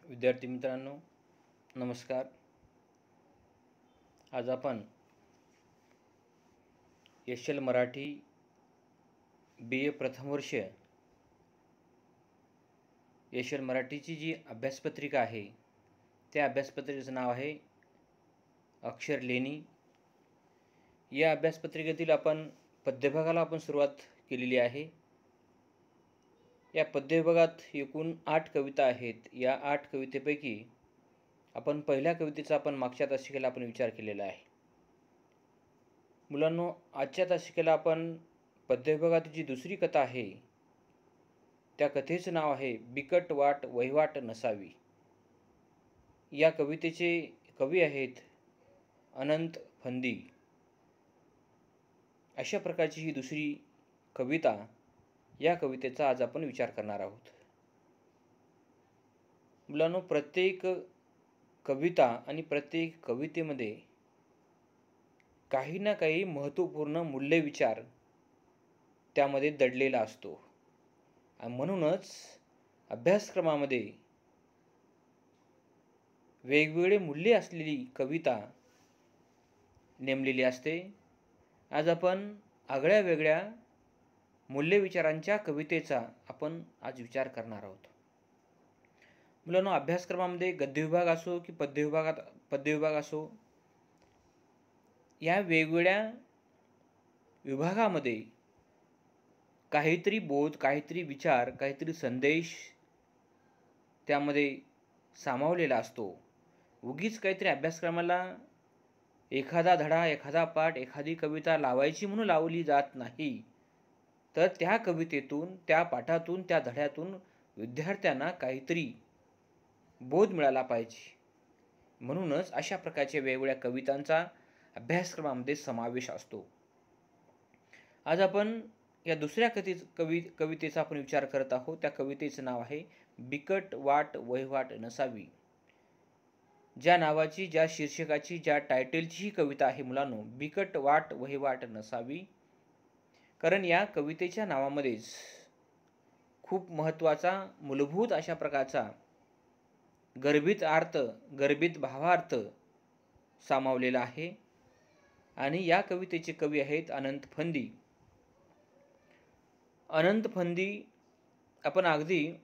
विद्यार्थी मित्रांनो, नमस्कार. आज आपण एस.एल. मराठी BA प्रथम वर्ष एस.एल. मराठीची जी अभ्यासपत्रिका आहे त्या अभ्यासपत्रिकेचं नाव आहे अक्षर लेणी. या अभ्यासपत्रिकेतील आपण पद्यविभागाला आपण सुरुवात केलेली आहे. या पद्यविभागात एकूण 8 कविता आहेत. या 8 कवितेपैकी आपण पहिल्या कवितेचा आपण मागच्या तासिकेला आपण विचार केलेला आहे. मुलांनो, आजच्या तासिकेला आपण पद्यविभागात जी दुसरी कथा आहे त्या कथेचं नाव आहे बिकट वाट वहिवाट नसावी. या कवितेचे कवी आहेत अनंत फंदी. अशा प्रकारची ही दुसरी कविता, या कवितेचा आज आपण विचार करणार आहोत. मुलांनो, प्रत्येक कविता आणि प्रत्येक कवितेमध्ये काही ना काही महत्त्वपूर्ण मूल्य विचार त्यामध्ये दडलेला असतो. आणि म्हणूनच अभ्यासक्रमामध्ये वेगवेगळे मूल्ये असलेली कविता नेमलेली असते. आज आपण आगळ्या वेगळ्या मूल्य विचारांच्या कवितेचा आपण आज विचार करणार आहोत. मुलांनो, अभ्यासक्रमामध्ये गद्यविभाग असो की पद्यविभाग असो, या वेगवेगळ्या विभागामध्ये काहीतरी बोध, काहीतरी विचार, काहीतरी संदेश त्यामध्ये सामावलेला असतो. उगीच काहीतरी अभ्यासक्रमाला एखादा धडा, एखादा पाठ, एखादी कविता लावायची म्हणून लावली जात नाही, तर त्या कवितेतून, त्या पाठातून, त्या धड्यातून विद्यार्थ्यांना काहीतरी बोध मिळाला पाहिजे. म्हणूनच अशा प्रकारच्या वेगवेगळ्या कवितांचा अभ्यासक्रमामध्ये समावेश असतो. आज आपण या दुसऱ्या कवितेचा आपण विचार करत आहोत. त्या कवितेचं नाव आहे बिकट वाट वहिवाट नसावी. ज्या नावाची, ज्या शीर्षकाची, ज्या टायटलची ही कविता आहे मुलांनो, बिकट वाट वहिवाट नसावी. कारण या कवितेच्या नावामध्येच खूप महत्त्वाचा, मूलभूत अशा प्रकारचा गर्भित अर्थ, गर्भित भावार्थ सामावलेला आहे. आणि या कवितेचे कवी आहेत अनंत फंदी. अनंत फंदी आपण अगदी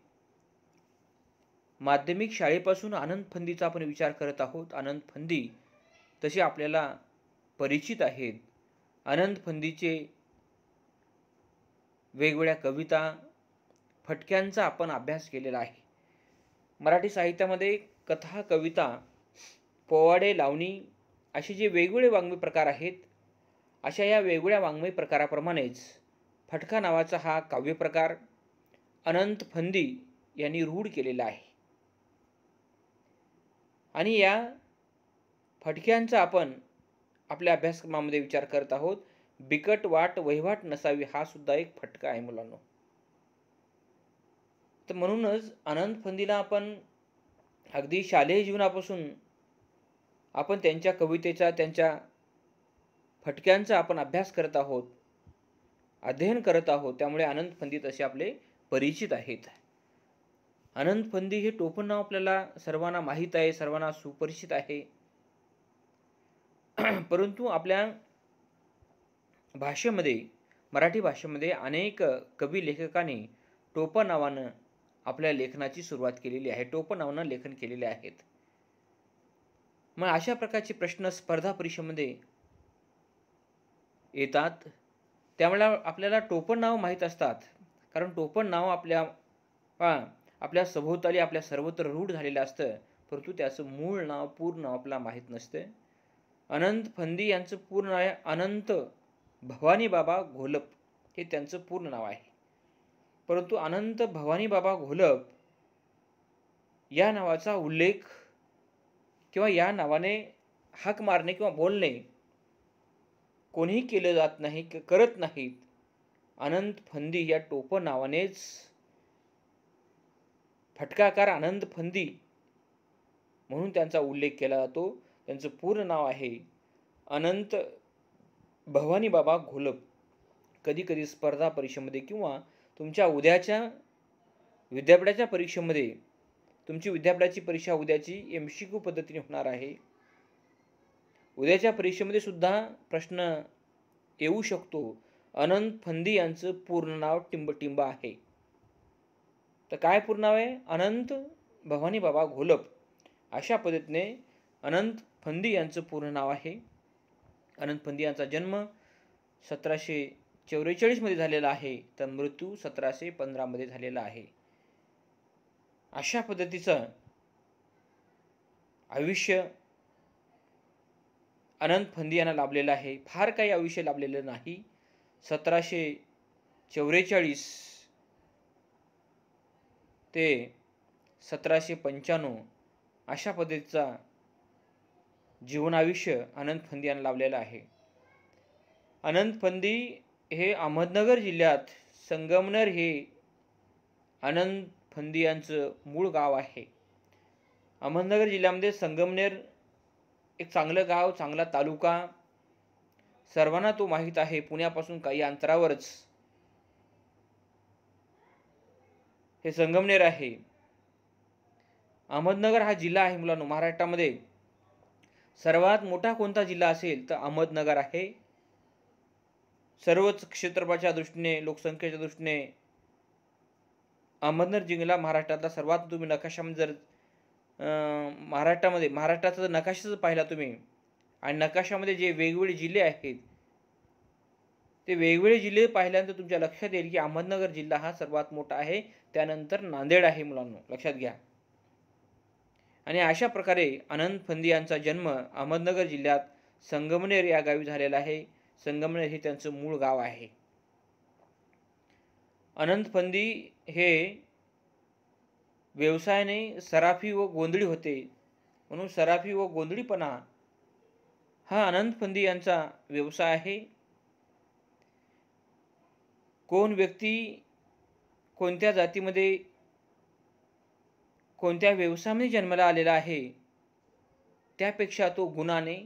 माध्यमिक शाळेपासून अनंत फंदीचा आपण विचार करत आहोत. अनंत फंदी तसे आपल्याला परिचित आहेत. अनंत फंदीचे वेगवेगळ्या कविता, फटक्यांचा आपण अभ्यास केलेला आहे. मराठी साहित्यामध्ये कथा, कविता, पोवाडे, लावणी असे जे वेगवेगळे वाङ्मय प्रकार आहेत, अशा या वेगवेगळ्या वाङ्मय प्रकाराप्रमाणेच फटका नावाचा हा काव्यप्रकार अनंत फंदी यांनी रूढ केलेला आहे. आणि या फटक्यांचा आपण आपल्या अभ्यासक्रमामध्ये विचार करत आहोत. बिकट वाट वहिवाट नसावी हा सुद्धा एक फटका आहे मुलांनो. तर म्हणूनच अनंत फंदीला आपण अगदी शालेय जीवनापासून आपण त्यांच्या कवितेचा, त्यांच्या फटक्यांचा आपण अभ्यास करत आहोत, अध्ययन करत आहोत. त्यामुळे अनंत फंदी तसे आपले परिचित आहेत. अनंत फंदी हे टोपण नाव आपल्याला सर्वांना माहीत आहे, सर्वांना सुपरिचित आहे. परंतु आपल्या भाषेमध्ये, मराठी भाषेमध्ये अनेक कवी लेखकांनी टोपण नावानं आपल्या लेखनाची सुरुवात केलेली आहे, टोपण नावानं लेखन केलेले आहेत. मग अशा प्रकारचे प्रश्न स्पर्धा परीक्षेमध्ये येतात. त्यामुळे आपल्याला टोपण नाव माहीत असतात. कारण टोपण नाव आपल्या सभोवताली, आपल्या सर्वत्र रूढ झालेलं असतं, परंतु त्याचं मूळ नाव, पूर्ण नाव आपल्याला माहीत नसतं. अनंत फंदी यांचं पूर्ण नाव आहे अनंत भवानी बाबा घोलप, हे त्यांचं पूर्ण नाव आहे. परंतु अनंत भवानी बाबा घोलप या नावाचा उल्लेख किंवा या नावाने हाक मारणे किंवा बोलणे कोणीही केलं जात नाही, करत नाहीत. अनंत फंदी या टोपण नावानेच फटकाकार अनंत फंदी म्हणून त्यांचा उल्लेख केला जातो. त्यांचं पूर्ण नाव आहे अनंत भवानी बाबा घोलप. कधी कधी स्पर्धा परीक्षेमध्ये किंवा तुमच्या उद्याच्या विद्यापीठाच्या परीक्षेमध्ये तुमची विद्यापीठाची परीक्षा उद्याची MCQ पद्धतीने होणार आहे. उद्याच्या परीक्षेमध्ये सुद्धा प्रश्न येऊ शकतो. अनंत फंदी यांचं पूर्ण नाव टिंबटिंब आहे. तर काय पूर्ण नाव आहे? अनंत भवानी बाबा घोलप. अशा पद्धतीने अनंत फंदी यांचं पूर्ण नाव आहे. अनंत फंदी यांचा जन्म 1744 मध्ये झालेला आहे, तर मृत्यू 1715 मध्ये झालेला आहे. अशा पद्धतीचं आयुष्य अनंत फंदी यांना लाभलेलं आहे. फार काही आयुष्य लाभलेलं नाही. 1744 ते 1795 अशा पद्धतीचा जीवनायुष्य अनंत फंदी यांना लाभलेलं आहे. अनंत फंदी हे अहमदनगर जिल्ह्यात संगमनेर हे अनंत फंदी यांचं मूळ गाव आहे. अहमदनगर जिल्ह्यामध्ये संगमनेर एक चांगलं गाव, चांगला तालुका, सर्वांना तो माहीत आहे. पुण्यापासून काही अंतरावरच हे संगमनेर आहे. अहमदनगर हा जिल्हा आहे मुलांनो. महाराष्ट्रामध्ये सर्वात मोठा कोणता जिल्हा असेल तर अहमदनगर आहे. सर्वच क्षेत्रफळाच्या दृष्टीने, लोकसंख्येच्या दृष्टीने अहमदनगर जिल्हा महाराष्ट्रातला सर्वात, तुम्ही नकाशामध्ये जर महाराष्ट्राचा जर नकाशा जर पाहिला तुम्ही आणि नकाशामध्ये जे वेगवेगळे जिल्हे आहेत ते वेगवेगळे जिल्हे पाहिल्यानंतर तुमच्या लक्षात येईल की अहमदनगर जिल्हा हा सर्वात मोठा आहे. त्यानंतर नांदेड आहे मुलांनो, लक्षात घ्या. आणि अशा प्रकारे अनंत फंदी यांचा जन्म अहमदनगर जिल्ह्यात संगमनेर या गावी झालेला आहे. संगमनेर हे त्यांचं मूळ गाव आहे. अनंत फंदी हे व्यवसायाने सराफी व गोंधळी होते, म्हणून सराफी व गोंधळीपणा हा अनंत फंदी यांचा व्यवसाय आहे. कोण व्यक्ती कोणत्या जातीमध्ये, कोणत्या व्यवसायामध्ये जन्माला आलेला आहे त्यापेक्षा तो गुणाने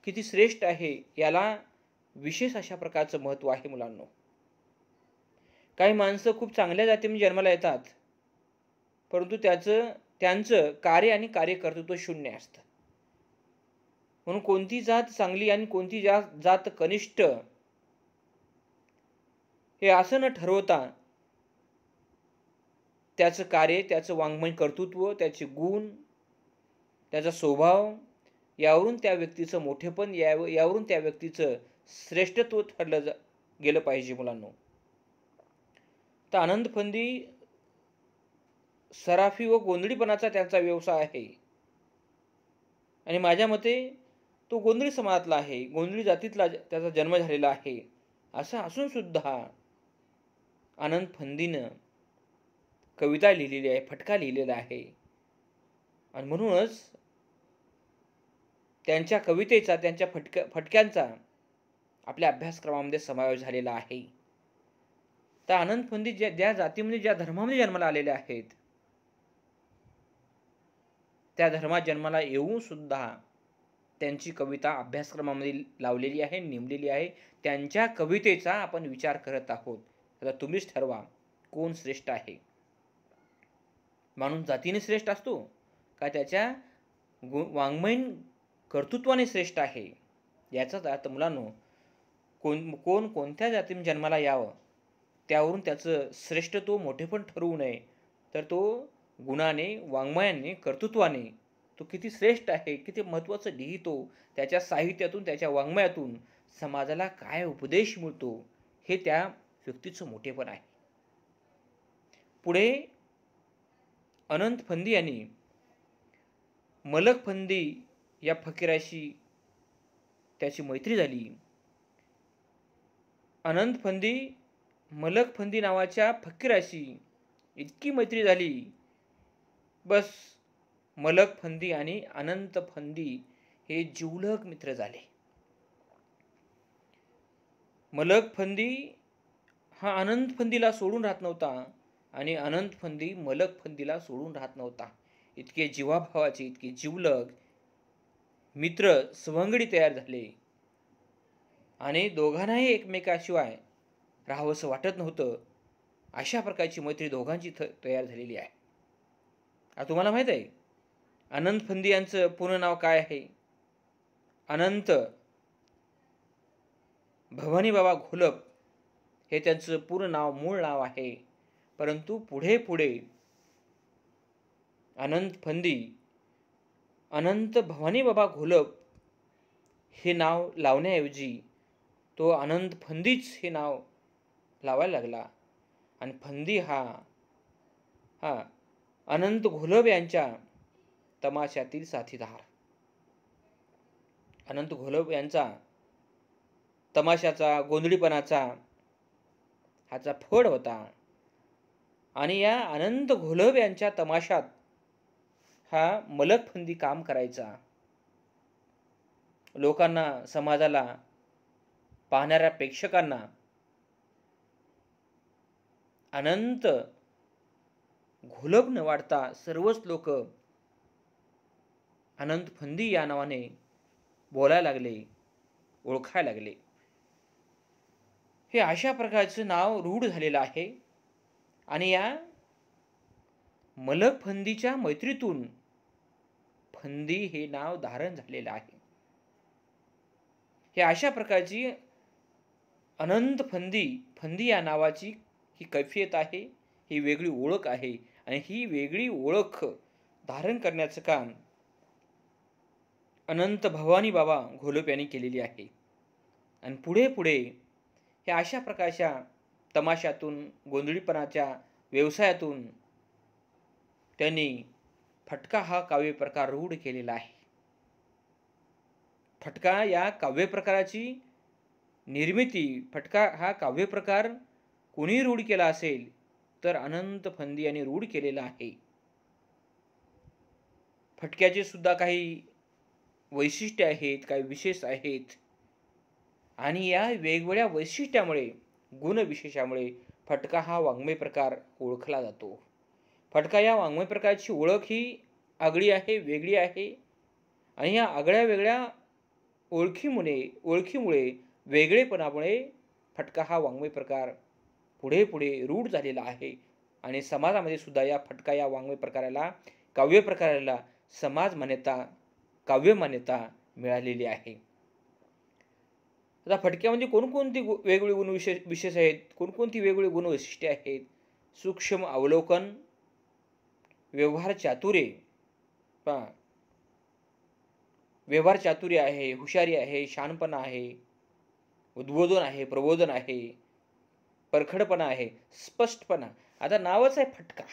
किती श्रेष्ठ आहे याला विशेष अशा प्रकारचं महत्त्व आहे मुलांनो. काही माणसं खूप चांगल्या जातीमध्ये जन्माला येतात, परंतु त्यांचं कार्य आणि कार्यकर्तृत्व शून्य असतं. म्हणून कोणती जात चांगली आणि कोणती जात कनिष्ठ हे असं न ठरवता त्याचं कार्य, त्याचं वाङ्मय कर्तृत्व, त्याचे गुण, त्याचा स्वभाव यावरून त्या व्यक्तीचं मोठेपण, यावरून त्या व्यक्तीचं श्रेष्ठत्व ठरलं गेलं पाहिजे मुलांनो. तर अनंत फंदी सराफी व गोंधळीपणाचा त्यांचा व्यवसाय आहे आणि माझ्या मते तो गोंधळी समाजातला आहे, गोंधळी जातीतला त्याचा जन्म झालेला आहे. असं असून सुद्धा अनंत फंदीनं कविता लिहिलेली आहे, फटका लिहिलेला आहे आणि म्हणूनच त्यांच्या कवितेचा, त्यांच्या फटक्यांचा आपल्या अभ्यासक्रमामध्ये समावेश झालेला आहे. तर अनंत फंदी ज्या जातीमध्ये, ज्या धर्मामध्ये जन्माला आलेले आहेत त्या धर्मात जन्माला येऊन सुद्धा त्यांची कविता अभ्यासक्रमामध्ये लावलेली आहे, नेमलेली आहे. त्यांच्या कवितेचा आपण विचार करत आहोत. आता तुम्हीच ठरवा कोण श्रेष्ठ आहे. माणूस जातीने श्रेष्ठ असतो का त्याच्या वाङ्मयीन कर्तृत्वाने श्रेष्ठ आहे? याचाच अर्थ मुलांनो, कोण कोणत्या जातीने जन्माला यावं त्यावरून त्याचं श्रेष्ठत्व, मोठेपण ठरवू नये, तर तो गुणाने, वाङ्मयाने, कर्तृत्वाने तो किती श्रेष्ठ आहे, किती महत्त्वाचं लिहितो, त्याच्या साहित्यातून, त्याच्या वाङ्मयातून समाजाला काय उपदेश मिळतो हे त्या व्यक्तीचं मोठेपण आहे. पुढे अनंत फंदी यांनी मलक फंदी या फकीराशी त्याची मैत्री झाली. अनंत फंदी मलक फंदी नावाच्या फकीराशी इतकी मैत्री झाली, बस मलक फंदी आणि अनंत फंदी हे जिवलग मित्र झाले. मलक फंदी हा अनंत फंदीला सोडून राहत नव्हता आणि अनंत फंदी मलक फंदीला सोडून राहत नव्हता. इतके जीवाभावाचे, इतके जिवलग मित्र, सवंगडी तयार झाले आणि दोघांनाही एकमेकाशिवाय राहावंसं वाटत नव्हतं. अशा प्रकारची मैत्री दोघांची तयार झालेली आहे. आता तुम्हाला माहीत आहे अनंत फंदी यांचं पूर्ण नाव काय आहे? अनंत भवानी बाबा घोलप हे त्यांचं पूर्ण नाव, मूळ नाव आहे. परंतु पुढे पुढे अनंत फंदी अनंत भवानी बाबा घोलप हे नाव लावण्याऐवजी तो अनंत फंदीच हे नाव लावायला लागला आणि फंदी हा अनंत घोलप यांच्या तमाशातील साथीदार. अनंत घोलप यांचा तमाशाचा, गोंधळीपणाचा हाचा फड होता आणि या अनंत घोलप यांच्या तमाशात हा मलक फंदी काम करायचा. लोकांना, समाजाला, पाहणाऱ्या प्रेक्षकांना अनंत घोलप न वाढता सर्वच लोक अनंत फंदी या नावाने बोलायला लागले, ओळखायला लागले. हे अशा प्रकारचं नाव रूढ झालेलं आहे आणि या मलक फंदीच्या मैत्रीतून फंदी हे नाव धारण झालेलं आहे. हे अशा प्रकारची अनंत फंदी या नावाची ही कैफियत आहे, ही वेगळी ओळख आहे आणि ही वेगळी ओळख धारण करण्याचं काम अनंत भवानी बाबा घोलप यांनी केलेली आहे. आणि पुढे पुढे हे अशा प्रकारच्या तमाशातून, गोंधळीपणाच्या व्यवसायातून त्यांनी फटका हा काव्य प्रकार रूढ केलेला आहे. फटका या काव्य प्रकाराची निर्मिती, फटका हा काव्य प्रकार कोणी रूढ केला असेल तर अनंत फंदी यांनी रूढ केलेला आहे. फटक्याचे सुद्धा काही वैशिष्ट्ये आहेत, काही विशेष आहेत आणि या वेगवेगळ्या वैशिष्ट्यामुळे, गुणविशेषामुळे फटका हा वाङ्मय प्रकार ओळखला जातो. फटका या वाङ्मय प्रकारची ओळख ही आगळी आहे, वेगळी आहे आणि या आगळ्या वेगळ्या ओळखीमुळे वेगळेपणामुळे फटका हा वाङ्मय प्रकार पुढे पुढे रूढ झालेला आहे आणि समाजामध्ये सुद्धा या फटका या वाङ्मय प्रकाराला, काव्य प्रकाराला समाज मान्यता, काव्य मान्यता मिळालेली आहे. आता फटक्यामध्ये कोणकोणती वेगवेगळे गुणविशेष आहेत, कोणकोणती वेगवेगळी गुणवैशिष्ट्ये आहेत? सूक्ष्म अवलोकन, व्यवहार चातुर्य, व्यवहार चातुर्य आहे, हुशारी आहे, शहाणपणा आहे, उद्बोधन आहे, प्रबोधन आहे, परखडपणा आहे, स्पष्टपणा. आता नावच आहे फटका.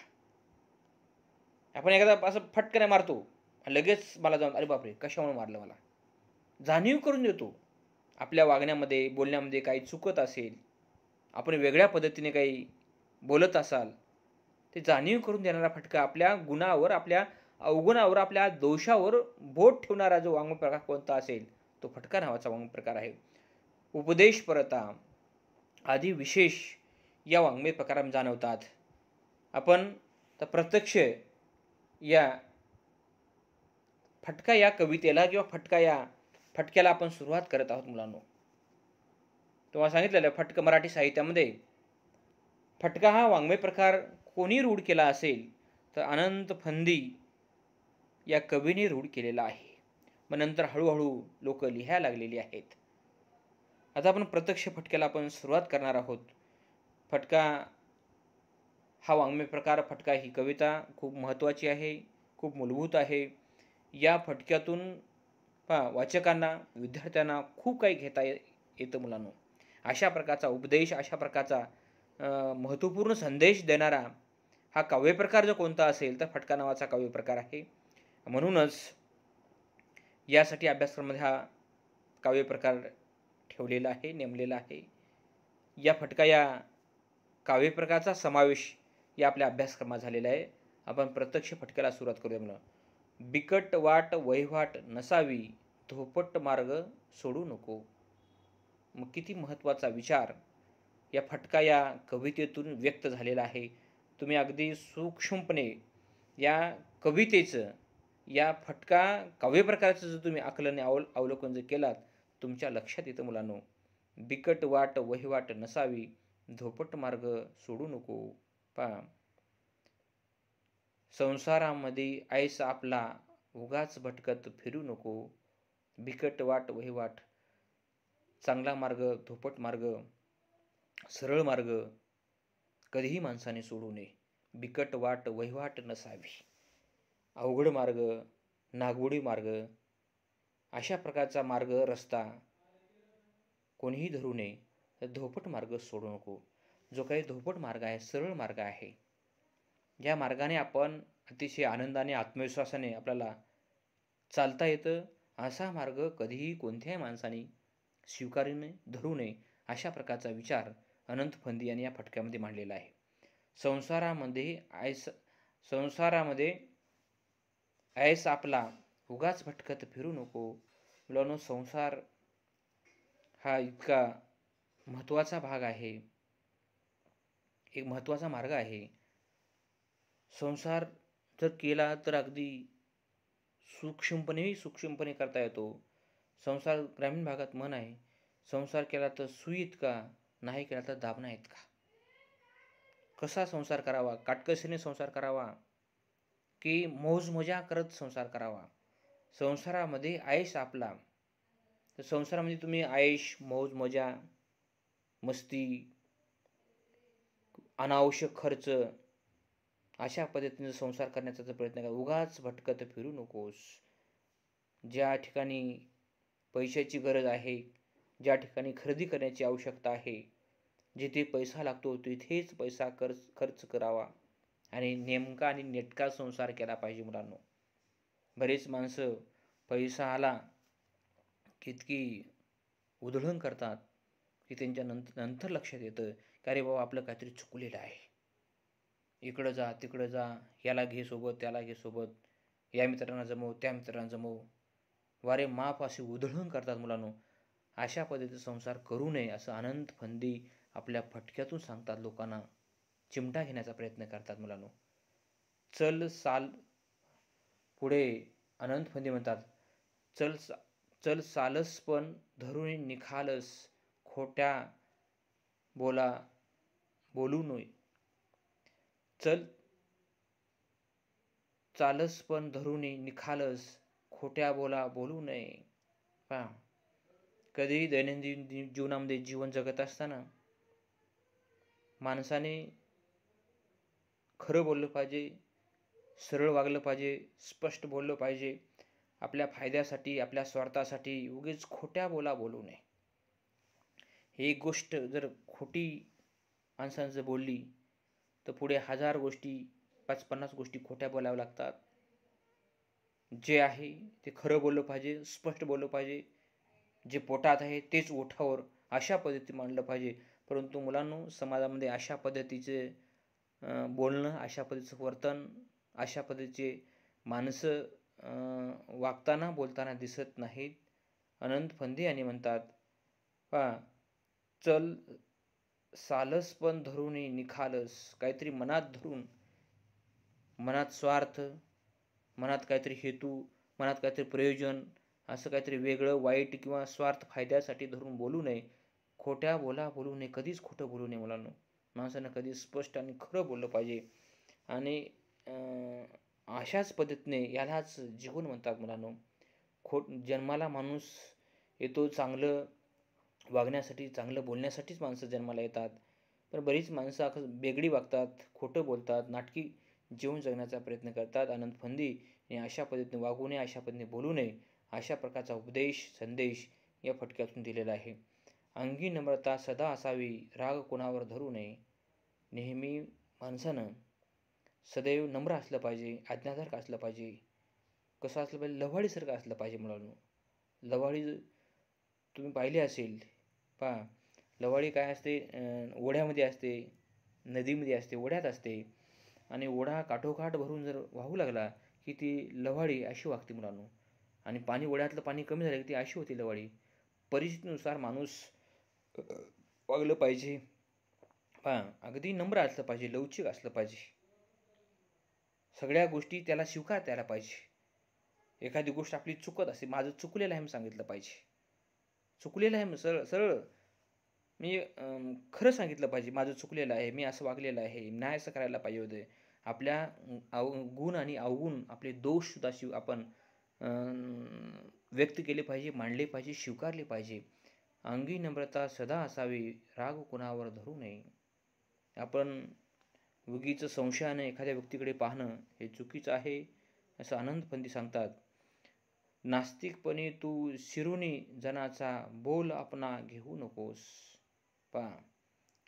आपण एखादा असं फटकन मारतो लगेच मला जाऊन अरे बापरे कशामुळे मारलं, मला जाणीव करून देतो. आपल्या वागण्यामध्ये, बोलण्यामध्ये काही चुकत असेल, आपण वेगळ्या पद्धतीने काही बोलत असाल, ते जाणीव करून देणारा फटका, आपल्या गुणावर, आपल्या अवगुणावर, आपल्या दोषावर बोट ठेवणारा जो वाङ्मय प्रकार कोणता असेल तो फटका नावाचा वाङ्मय प्रकार आहे. उपदेशपरता आदी विशेष या वाङ्मय प्रकारात जाणवतात. आपण तर प्रत्यक्ष या फटका या कवितेला किंवा फटक्याला आपण सुरुवात करत आहोत मुलांनो. तुम्हाला सांगितलेलं फटका मराठी साहित्यामध्ये फटका हा वाङ्मय प्रकार कोणी रूढ केला असेल तर अनंत फंदी या कवीने रूढ केलेला आहे. मग नंतर हळूहळू लोक लिहायला लागलेली आहेत. आता आपण प्रत्यक्ष फटक्याला आपण सुरुवात करणार आहोत. फटका हा वाङ्मय प्रकार, फटका ही कविता खूप महत्त्वाची आहे, खूप मूलभूत आहे. या फटक्यातून वाचकांना, विद्यार्थ्यांना खूप काही घेता येतं मुलांनो. अशा प्रकारचा उपदेश, अशा प्रकारचा महत्त्वपूर्ण संदेश देणारा हा काव्यप्रकार जो कोणता असेल तर फटका नावाचा काव्यप्रकार आहे. म्हणूनच यासाठी अभ्यासक्रमामध्ये हा काव्यप्रकार ठेवलेला आहे, नेमलेला आहे. या फटका या काव्यप्रकारचा समावेश या आपल्या अभ्यासक्रमात झालेला आहे. आपण प्रत्यक्ष फटक्याला सुरुवात करूया मुलं. बिकट वाट वहिवाट नसावी, धोपट मार्ग सोडू नको. मग किती महत्त्वाचा विचार या फटका या कवितेतून व्यक्त झालेला आहे. तुम्ही अगदी सूक्ष्मपणे या कवितेचं, या फटका काव्यप्रकाराचं जर तुम्ही आकलन अवलोकन जर केलात तुमच्या लक्षात येतं मुलांनो. बिकट वाट वहिवाट नसावी, धोपट मार्ग सोडू नको. पहा, संसारामध्ये ऐस आपला उगाच भटकत फिरू नको. बिकट वाट वहिवाट, चांगला मार्ग, धोपट मार्ग, सरळ मार्ग कधीही माणसाने सोडू नये. बिकट वाट वहिवाट नसावी. अवघड मार्ग, नागमोडी मार्ग, अशा प्रकारचा मार्ग रस्ता कोणीही धरू नये. तर धोपट मार्ग सोडू नको. जो काही धोपट मार्ग आहे, सरळ मार्ग आहे, ज्या मार्गाने आपण अतिशय आनंदाने, आत्मविश्वासाने आपल्याला चालता येतं, असा मार्ग कधीही कोणत्याही माणसाने स्वीकारू नये, धरू नये. अशा प्रकारचा विचार अनंत फंदी यांनी या फटक्यामध्ये मांडलेला आहे. संसारामध्ये ऐस आपला उगाच भटकत फिरू नको. मुलांनो, संसार हा इतका महत्त्वाचा भाग आहे, एक महत्त्वाचा मार्ग आहे. संसार जर केला तर अगदी सूक्ष्मपणे करता येतो. संसार, ग्रामीण भागात म्हण आहे, संसार केला तर सुई इतका, नाही केला तर दाबणा इतका. कसा संसार करावा? काटकसरीने संसार करावा की मौज मजा करत संसार करावा? संसारामध्ये ऐश आपला, तर संसारामध्ये तुम्ही ऐश, मौज मजा, मस्ती, अनावश्यक खर्च, अशा पद्धतीने संसार करण्याचा प्रयत्न करा. उगाच भटकत फिरू नकोस. ज्या ठिकाणी पैशाची गरज आहे, ज्या ठिकाणी खरेदी करण्याची आवश्यकता आहे, जिथे पैसा लागतो तिथेच पैसा खर्च करावा आणि नेमका आणि नेटका संसार केला पाहिजे. मुलांनो, बरेच माणसं पैसा आला की इतकी उधळण करतात की त्यांच्या नंतर लक्षात येतं की अरे बाबा, आपलं काहीतरी चुकलेलं आहे. इकडं जा, तिकडं जा, याला घे सोबत, त्याला घे सोबत, या मित्रांना जमव, त्या मित्रांना जमव, वारे माप असे उधळण करतात. मुलांनो, अशा पद्धतीचा संसार करू नये असं अनंत फंदी आपल्या फटक्यातून सांगतात. लोकांना चिमटा घेण्याचा प्रयत्न करतात. मुलांनो, पुढे अनंत फंदी म्हणतात, चल सालस पण धरून निखालस, खोट्या बोलू नये. चालस पण धरून निखालस, खोट्या बोलू नये. पहा, कधीही दैनंदिन जीवनामध्ये जीवन जगत असताना माणसाने खरं बोललं पाहिजे, सरळ वागलं पाहिजे, स्पष्ट बोललं पाहिजे. आपल्या फायद्यासाठी, आपल्या स्वार्थासाठी उगीच खोट्या बोलू नये. ही एक गोष्ट जर खोटी माणसानं जर बोलली तर पुढे 1000 गोष्टी, 50 गोष्टी खोट्या बोलाव्या लागतात. जे आहे ते खरं बोललं पाहिजे, स्पष्ट बोललं पाहिजे. जे पोटात आहे तेच ओठावर, अशा पद्धतीने मांडलं पाहिजे. परंतु मुलांनो, समाजामध्ये अशा पद्धतीचे बोलणं, अशा पद्धतीचं वर्तन, अशा पद्धतीचे माणसं वागताना, बोलताना दिसत नाहीत. अनंत फंदी यांनी म्हणतात, पहा, चल सालस पण धरून निखालस. काहीतरी मनात धरून, मनात स्वार्थ, मनात काहीतरी हेतू, मनात काहीतरी प्रयोजन, असं काहीतरी वेगळं वाईट किंवा स्वार्थ फायद्यासाठी धरून बोलू नये. खोट्या बोलू नये. कधीच खोटं बोलू नये. मुलांनो, माणसानं कधी स्पष्ट आणि खरं बोललं पाहिजे. आणि अशाच पद्धतीने यालाच जीवन म्हणतात. मुलांनो, जन्माला माणूस येतो चांगलं वागण्यासाठी, चांगलं बोलण्यासाठीच माणसं जन्माला येतात. पण बरीच माणसं वेगळी वागतात, खोटं बोलतात, नाटकी जीवन जगण्याचा प्रयत्न करतात. अनंत फंदी अशा पद्धतीने वागू नये, अशा पद्धतीने बोलू नये, अशा प्रकारचा उपदेश, संदेश या फटक्यातून दिलेला आहे. अंगी नम्रता सदा असावी, राग कोणावर धरू नये. नेहमी माणसानं सदैव नम्र असलं पाहिजे, आज्ञाधारक असलं पाहिजे. कसं असलं पाहिजे? लव्हाळीसारखं असलं पाहिजे. मुलांनो, लव्हाळी तुम्ही पाहिली असेल. पहा, लव्हाळी काय असते? ओढ्यामध्ये असते, नदीमध्ये असते, ओढ्यात असते. आणि ओढा काठोकाठ भरून जर वाहू लागला की ती लव्हाळी अशी वागते. मुलांनो, आणि पाणी, ओढ्यातलं पाणी कमी झालं की ती अशी होती लव्हाळी. परिस्थितीनुसार माणूस वागलं पाहिजे. पहा, अगदी नम्र असलं पाहिजे, लवचिक असलं पाहिजे. सगळ्या गोष्टी त्याला स्वीकारता यायला पाहिजे. एखादी गोष्ट आपली चुकत असते, माझं चुकलेलं आहे म्हणून सांगितलं पाहिजे. चुकलेलं आहे सरळ म्हणजे खरं सांगितलं पाहिजे, माझं चुकलेलं आहे, मी असं वागलेलं आहे, नाही असं करायला पाहिजे होतं. आपल्या गुण आणि अवगुण आपले दोषसुद्धा आपण व्यक्त केले पाहिजे, मांडले पाहिजे, स्वीकारले पाहिजे. अंगी नम्रता सदा असावी, राग कुणावर धरू नये. आपण उगीच संशयाने एखाद्या व्यक्तीकडे पाहणं हे चुकीचं आहे, असं आनंद पंथी सांगतात. नास्तिकपणे तू शिरुनी जनाचा बोल आपणा घेऊ नकोस. पहा,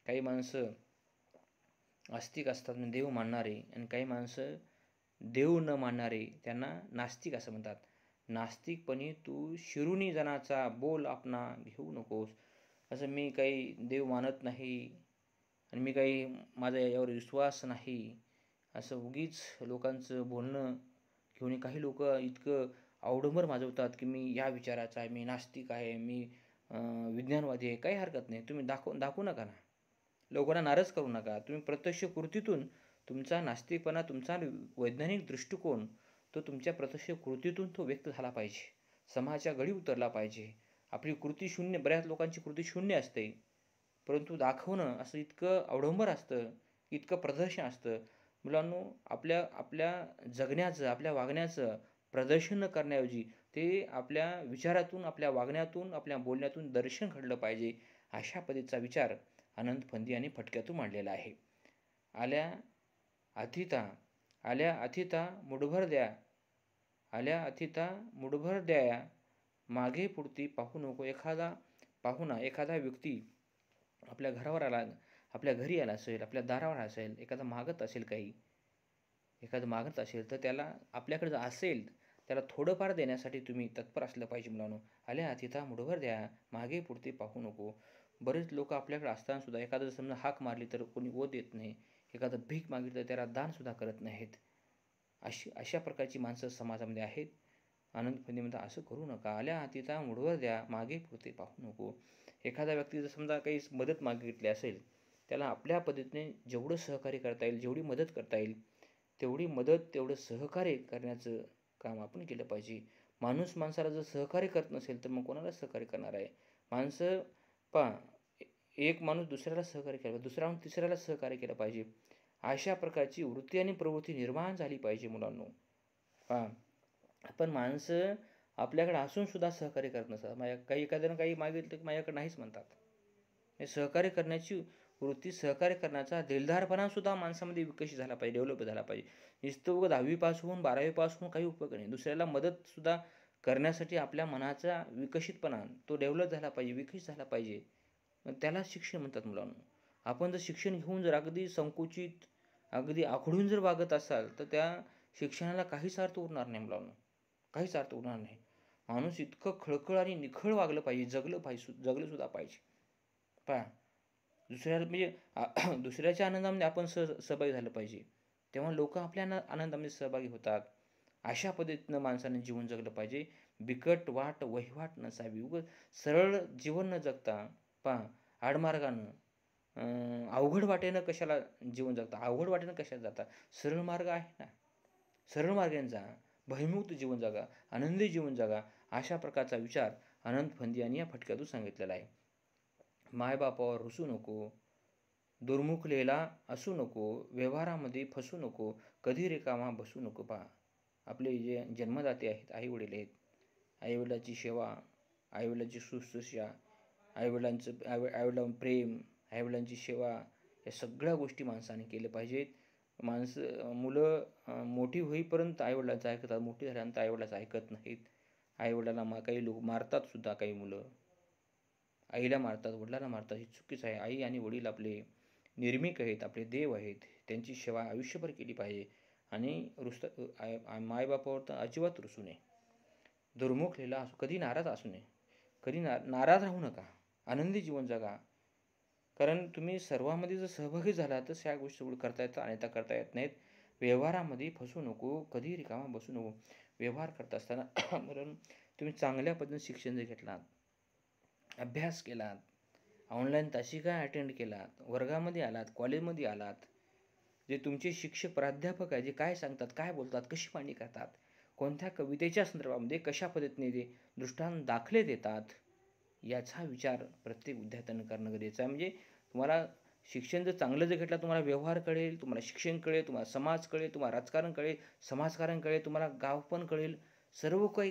काही माणसं आस्तिक असतात, देव मानणारे, आणि काही माणसं देव न मानणारे, त्यांना नास्तिक असं म्हणतात. नास्तिकपणे तू शिरुनी जनाचा बोल आपणा घेऊ नकोस. असं मी काही देव मानत नाही आणि मी काही माझा यावर विश्वास नाही, असं उगीच लोकांचं बोलणं घेऊन काही लोक इतकं अवडंबर माजवतात की मी या विचाराचा आहे, मी नास्तिक आहे, मी विज्ञानवादी आहे. काही हरकत नाही, तुम्ही दाखवू नका ना, लोकांना नाराज करू नका. तुम्ही प्रत्यक्ष कृतीतून तुमचा नास्तिकपणा, तुमचा वैज्ञानिक दृष्टिकोन तो तुमच्या प्रत्यक्ष कृतीतून तो व्यक्त झाला पाहिजे, समाजाच्या गळी उतरला पाहिजे. आपली कृती शून्य, बऱ्याच लोकांची कृती शून्य असते, परंतु दाखवणं असं इतकं अवडंबर असतं, इतकं प्रदर्शन असतं. मुलांनो, आपल्या आपल्या जगण्याचं, आपल्या वागण्याचं प्रदर्शन न करण्याऐवजी ते आपल्या विचारातून, आपल्या वागण्यातून, आपल्या बोलण्यातून दर्शन घडलं पाहिजे, अशा पद्धतीचा विचार आनंद फंदी आणि फटक्यातून मांडलेला आहे. आल्या अतिथा, आल्या अतिथा मुठभर द्या, आल्या अतिथा मुठभर द्या, मागे पुढती पाहू नको. एखादा पाहुणा, एखादा व्यक्ती आपल्या घरावर आला, आपल्या घरी आला असेल, आपल्या दारावर असेल, एखादा मागत असेल काही, एखादं मागत असेल तर त्याला आपल्याकडे जर असेल त्याला थोडंफार देण्यासाठी तुम्ही तत्पर असलं पाहिजे मुलांनो. आल्या अतिथा मुठभर द्या, मागे पुढते पाहू नको. बरेच लोक आपल्याकडे असताना सुद्धा एखादं समजा हाक मारली तर कोणी ओ देत नाही, एखादं भीक मागितलं तर त्याला दानसुद्धा करत नाहीत. अशा प्रकारची माणसं समाजामध्ये आहेत. आनंद फंदीमध्ये असं करू नका. आल्या अतिथा मुठभर द्या, मागे पुढते पाहू नको. एखादा व्यक्ती जर समजा काही मदत मागितली असेल, त्याला आपल्या पद्धतीने जेवढं सहकार्य करता येईल, जेवढी मदत करता येईल तेवढी मदत, तेवढं सहकार्य करण्याचं काम आपण केलं पाहिजे. माणूस माणसाला जर सहकार्य करत नसेल तर मग कोणाला सहकार्य करणार आहे. माणसं पहा, एक माणूस दुसऱ्याला सहकार्य केलं, दुसरा माणूस तिसऱ्याला सहकार्य केलं पाहिजे. अशा प्रकारची वृत्ती आणि प्रवृत्ती निर्माण झाली पाहिजे मुलांनो. पहा, आपण माणसं आपल्याकडे असून सुद्धा सहकार्य करत नसतात. काही एखाद्यानं काही मागितलं की माझ्याकडे नाहीच म्हणतात. हे सहकार्य करण्याची वृत्ती, सहकार्य करण्याचा दिलदारपणासुद्धा माणसामध्ये विकसित झाला पाहिजे, डेव्हलप झाला पाहिजे. नुसतं उगाच 10वी पास होऊन 12वी पास होऊन काही उपयोग नाही. दुसऱ्याला मदतसुद्धा करण्यासाठी आपल्या मनाचा विकसितपणा तो डेव्हलप झाला पाहिजे, विकसित झाला पाहिजे. त्याला शिक्षण म्हणतात मुलांनो. आपण जर शिक्षण घेऊन जर अगदी संकुचित, अगदी आखडून जर वागत असाल तर त्या शिक्षणाला काहीच अर्थ उरणार नाही मुलांनो, काहीच अर्थ उरणार नाही. माणूस इतकं खळखळ आणि निखळ वागलं पाहिजे, जगलं पाहिजे, जगलंसुद्धा पाहिजे. पहा, दुसऱ्याला म्हणजे दुसऱ्याच्या आनंदामध्ये आपण सहभागी झालं पाहिजे, तेव्हा लोक आपल्या आनंदामध्ये सहभागी होतात. अशा पद्धतीनं माणसाने जीवन जगलं पाहिजे. बिकट वाट वहिवाट नसावी. उगाच सरळ जीवन न जगता पहा, आडमार्गानं अवघड वाटेनं कशाला जीवन जगता, अवघड वाटेनं कशाला जाता. सरळ मार्ग आहे ना, सरळ मार्गाने जा, भयमुक्त जीवन जगा, आनंदी जीवन जगा. अशा प्रकारचा विचार आनंद फंदी यांनी या फटक्यातून सांगितलेला आहे. मायबापावर रुसू नको, दुर्मुखलेला असू नको, व्यवहारामध्ये फसू नको, कधी रिकामा बसू नको. पहा, आपले जे जन्मदाते आहेत, आईवडील आहेत, आईवडिलांची सेवा, आईवडिलांची शुश्रूषा, आईवडिलांचं प्रेम, आईवडिलांची सेवा, या सगळ्या गोष्टी माणसाने केल्या पाहिजेत. मुलं मोठी होईपर्यंत आईवडिलांचं ऐकतात, मोठी झाल्यानंतर आईवडिलांचं ऐकत नाहीत. आईवडिलांना काही लोक मारतात सुद्धा, काही मुलं आईला मारतात, वडिलांना मारतात. हे चुकीचं आहे. आई आणि वडील आपले निर्मिक आहेत, आपले देव आहेत, त्यांची सेवा आयुष्यभर केली पाहिजे. आणि मायबापावर तर अजिबात रुसू नये, दुर्मुखलेला असू, कधी नाराज असू नये, कधी नाराज राहू नका, आनंदी जीवन जगा. कारण तुम्ही सर्वांमध्ये जर सहभागी झाला तर ह्या गोष्टी सगळं करता येतात, अन्यथा करता येत नाहीत. व्यवहारामध्ये फसू नको, कधी रिकामा बसू नको. व्यवहार करत असताना म्हणून तुम्ही चांगल्या पद्धतीने शिक्षण जर घेतलात, अभ्यास केलात, ऑनलाईन तासिका अटेंड केलात, वर्गामध्ये आलात, कॉलेजमध्ये आलात, जे तुमचे शिक्षक प्राध्यापक आहे जे काय सांगतात, काय बोलतात, कशी मांडणी करतात, कोणत्या कवितेच्या संदर्भामध्ये कशा पद्धतीने ते दृष्टांत दाखले देतात, याचा विचार प्रत्येक विद्यार्थ्यानं करणं गरजेचं आहे. म्हणजे तुम्हाला शिक्षण जर चांगलं जर घेतलं, तुम्हाला व्यवहार कळेल, तुम्हाला शिक्षण कळेल, तुम्हाला समाज कळेल, तुम्हाला राजकारण कळेल, समाजकारण कळेल, तुम्हाला गाव पण कळेल. सर्व काही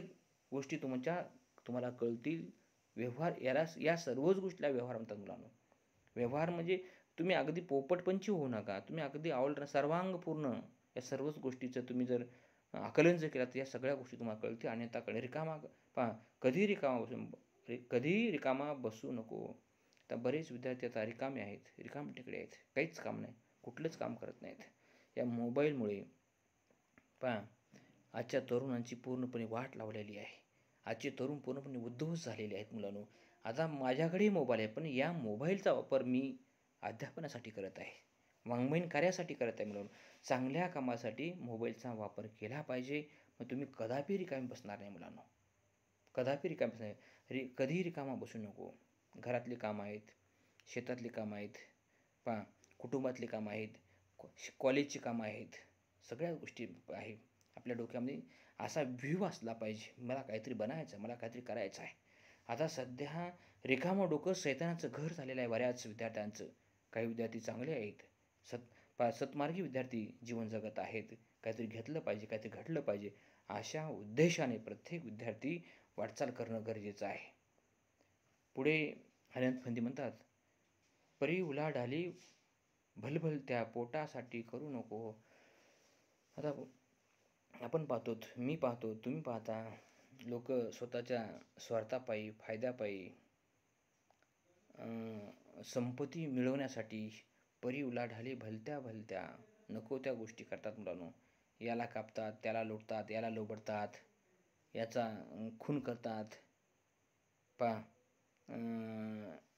गोष्टी तुम्हाला कळतील. व्यवहार या सर्वच गोष्टीला व्यवहार म्हणतात मुलांनो. व्यवहार म्हणजे तुम्ही अगदी पोपटपंची होऊ नका. तुम्ही अगदी सर्वांगपूर्ण या सर्वच गोष्टीचं तुम्ही जर आकलन जर केलं तर या सगळ्या गोष्टी तुम्हाला कळतील. आणि आता पहा कधीही रिकामा बसू नको. आता बरेच विद्यार्थी आता रिकामे आहेत, रिकामे टेकडे आहेत, काहीच काम नाही, कुठलंच काम करत नाहीत. या मोबाईलमुळे पहा आजच्या तरुणांची पूर्णपणे वाट लावलेली आहे. आजचे तरुण पूर्णपणे उद्ध्वस्त झालेले आहेत मुलांनो. आता माझ्याकडेही मोबाईल आहे, पण या मोबाईलचा वापर मी अध्यापनासाठी करत आहे, वाङ्मयीन कार्यासाठी करत आहे मुलांनो. चांगल्या कामासाठी मोबाईलचा वापर केला पाहिजे. मग तुम्ही कदापि रिकामी बसणार नाही मुलांनो, कदापि रिकामी बसणार नाही. कधीही रिकामा बसू नको. घरातली कामं आहेत, शेतातली कामं आहेत, पहा कुटुंबातली कामं आहेत, कॉलेजची कामं आहेत, सगळ्या गोष्टी आहे. आपल्या डोक्यामध्ये असा व्ह्यू असला पाहिजे, मला काहीतरी बनायचं आहे, मला काहीतरी करायचं आहे. आता सध्या रिकामं डोकं सैतानाचं घर झालेलं आहे बऱ्याच विद्यार्थ्यांचं. काही विद्यार्थी चांगले आहेत, सत्मार्गी विद्यार्थी जीवन जगत आहेत. काहीतरी घेतलं पाहिजे, काहीतरी घडलं पाहिजे, अशा उद्देशाने प्रत्येक विद्यार्थी वाटचाल करणं गरजेचं आहे. पुढे अनंत फंदी म्हणतात, परी उलाढाली भलभलत्या पोटासाठी करू नको. आता आपण पाहतो, मी पाहतो, तुम्ही पाहता, लोक स्वतःच्या स्वार्थापायी, फायद्यापायी, संपत्ती मिळवण्यासाठी परी उलाढाली भलत्या भलत्या नको त्या गोष्टी करतात मुलांनो. याला कापतात, त्याला लुटतात, याला लोबडतात, याचा खून करतात,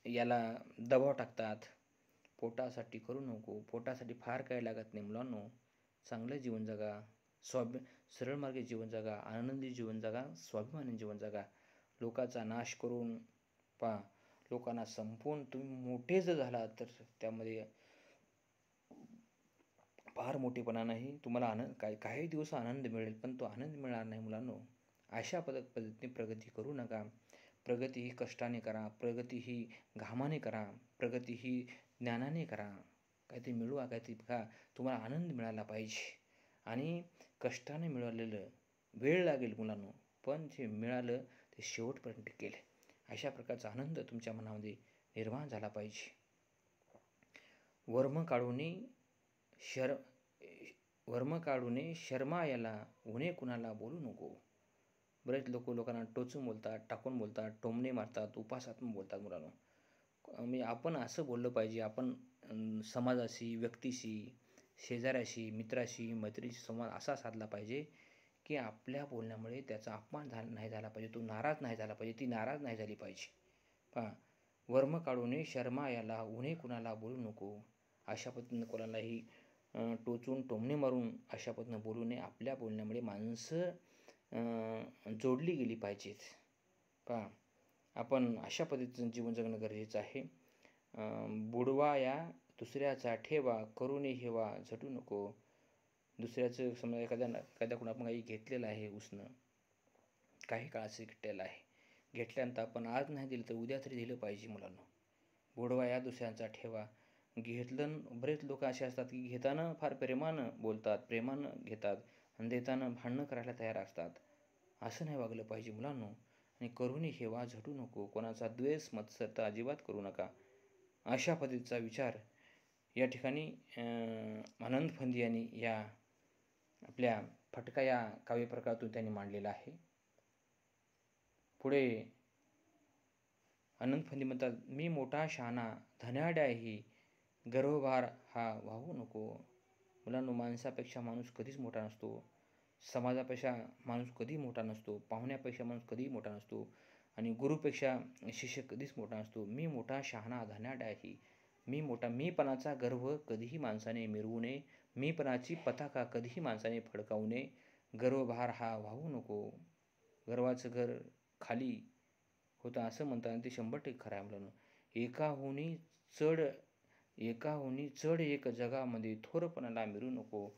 याला दबाव टाकतात. पोटासाठी करू नको. पोटासाठी फार काही लागत नाही मुलांनो. चांगलं जीवन जगा, सरळ मार्गे जीवन जगा, आनंदी जीवन जगा, स्वाभिमानी जीवन जगा. लोकांचा नाश करून लोकांना संपवून तुम्ही मोठे जर झाला तर त्यामध्ये फार मोठेपणा नाही. तुम्हाला काही दिवस आनंद मिळेल, पण तो आनंद मिळणार नाही मुलांनो. अशा पद्धतीने प्रगती करू नका. प्रगती ही कष्टाने करा, प्रगती ही घामाने करा, प्रगती ही ज्ञानाने करा. काहीतरी मिळवा, काहीतरी बघा. तुम्हाला आनंद मिळाला पाहिजे. आणि कष्टाने मिळालेलं वेळ लागेल मुलांनो, पण जे मिळालं ते शेवटपर्यंत टिकेल. अशा प्रकारचा आनंद तुमच्या मनामध्ये निर्माण झाला पाहिजे. वर्म काढूने शर्मा याला, उणे कुणाला बोलू नको. बरेच लोकांना टोचून बोलतात, टाकून बोलतात, टोमणे मारतात, उपासात्मक बोलतात मुलांनो. म्हणजे आपण असं बोललं पाहिजे. आपण समाजाशी, व्यक्तीशी, शेजाऱ्याशी, मित्राशी, मैत्रिणीशी संवाद असा साधला पाहिजे की आपल्या बोलण्यामुळे त्याचा अपमान नाही झाला पाहिजे, तो नाराज नाही झाला पाहिजे, ती नाराज नाही झाली पाहिजे. पहा, वर्म काढूने शर्मा याला, उणे कुणाला बोलू नको. अशा पद्धतीनं कोणालाही टोचून टोमणे मारून अशा पद्धतीनं बोलू नये. आपल्या बोलण्यामुळे माणसं जोडली गेली पाहिजेत. पहा, आपण अशा पद्धतीचं जीवन जगणं गरजेचं आहे. बुडवा या दुसऱ्याचा ठेवा, करूने हेवा झटू नको. दुसऱ्याचं समजा एखाद्याकडून आपण काही घेतलेलं आहे, उसनं काही काळाचं घेतलेलं आहे, घेतल्यानंतर आपण आज नाही दिलं तर उद्या तरी दिलं पाहिजे मुलांनो. बुडवा या दुसऱ्यांचा ठेवा. बरेच लोक असे असतात की घेताना फार प्रेमानं बोलतात, प्रेमानं घेतात, आणि देताना भांडणं करायला तयार असतात. असं नाही वागलं पाहिजे मुलांनो. आणि करूनी हेवा झटू नको. कोणाचा द्वेष, मत्सरता अजिबात करू नका. अशा पद्धतीचा विचार या ठिकाणी आनंद फंदी यांनी या आपल्या फटका या काव्यप्रकारातून त्यांनी मांडलेला आहे. पुढे आनंद फंदी म्हणतात, मी मोठा शहाणा धनाढ्याही, गर्वभार हा वाहू नको. मुलांनो, माणसापेक्षा माणूस कधीच मोठा नसतो, समाजापेक्षा माणूस कधी मोठा नसतो, पाहुण्यापेक्षा माणूस कधीही मोठा नसतो, आणि गुरुपेक्षा शिष्य कधीच मोठा नसतो. मी मोठा शहाणा धनाढ्याही. मीपणाचा गर्व कधीही माणसाने मिरवू नये. मीपणाची पताका कधीही माणसाने फडकावू नये. गर्वभार हा वाहू नको. गर्वाचं घर खाली होतं असं म्हणतात, ते 100% खरं आहे मुलांनो. एकाहुनी चढ एक जगामध्ये, थोरपणाला मिरू नको.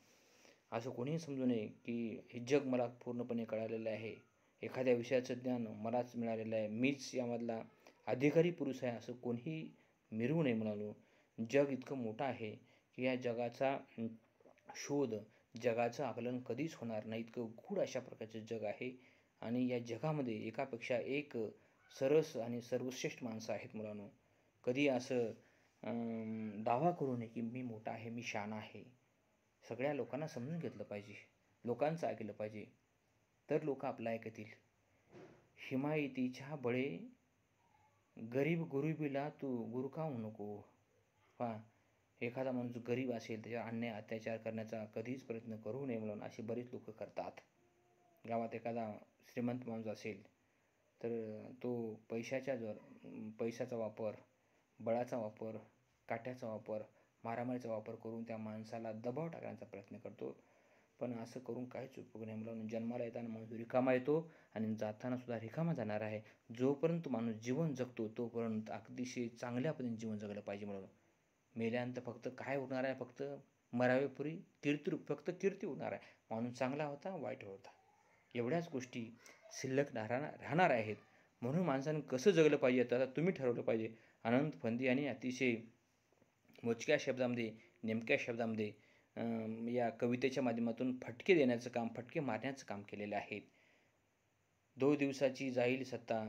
असं कोणीही समजू नये की हे जग मला पूर्णपणे कळालेलं आहे, एखाद्या विषयाचं ज्ञान मलाच मिळालेलं आहे, मीच यामधला अधिकारी पुरुष आहे असं कोणीही मिरवू नये म्हणालो. जग इतकं मोठं आहे की या जगाचा शोध, जगाचं आकलन कधीच होणार नाही, इतकं गूढ अशा प्रकारचं जग आहे. आणि या जगामध्ये एकापेक्षा एक सरस आणि सर्वश्रेष्ठ माणसं आहेत मुलांनो. कधी असं दावा करू नये की मी मोठा आहे, मी शहाणा आहे. सगळ्या लोकांना समजून घेतलं पाहिजे, लोकांचं ऐकलं पाहिजे, तर लोक आपलं ऐकतील. हिमायतीच्या बळे गरीब गुरुबीला तू गुरु का होऊ नको. पहा, एखादा माणूस गरीब असेल त्याच्यावर अन्याय अत्याचार करण्याचा कधीच प्रयत्न करू नये म्हणून असे बरेच लोक करतात. गावात एखादा श्रीमंत माणूस असेल तर तो पैशाचा वापर, बळाचा वापर, काट्याचा वापर, मारामारीचा वापर करून त्या माणसाला दबाव टाकण्याचा प्रयत्न करतो. पण असं करून काहीच उपयोग नाही मुलांनो. जन्माला येताना माणूस रिकामा येतो आणि जाताना सुद्धा रिकामा जाणार आहे. जोपर्यंत माणूस जीवन जगतो तोपर्यंत अतिशय चांगल्या पद्धतीने जीवन जगलं पाहिजे मुलांनो. मेल्यानंतर फक्त काय होणार आहे, फक्त मरावेपुरी कीर्तिरूप फक्त कीर्ती होणार आहे. माणूस चांगला होता, वाईट होता, एवढ्याच गोष्टी शिल्लक राहणार आहेत. म्हणून माणसानं कसं जगलं पाहिजे आता तुम्ही ठरवलं पाहिजे. अनंत फंदी यांनी अतिशय मोजक्या शब्दामध्ये, नेमक्या शब्दामध्ये या कवितेच्या माध्यमातून फटके देण्याचं काम, फटके मारण्याचं काम केलेलं आहे. 2 दिवसाची जाईल सत्ता,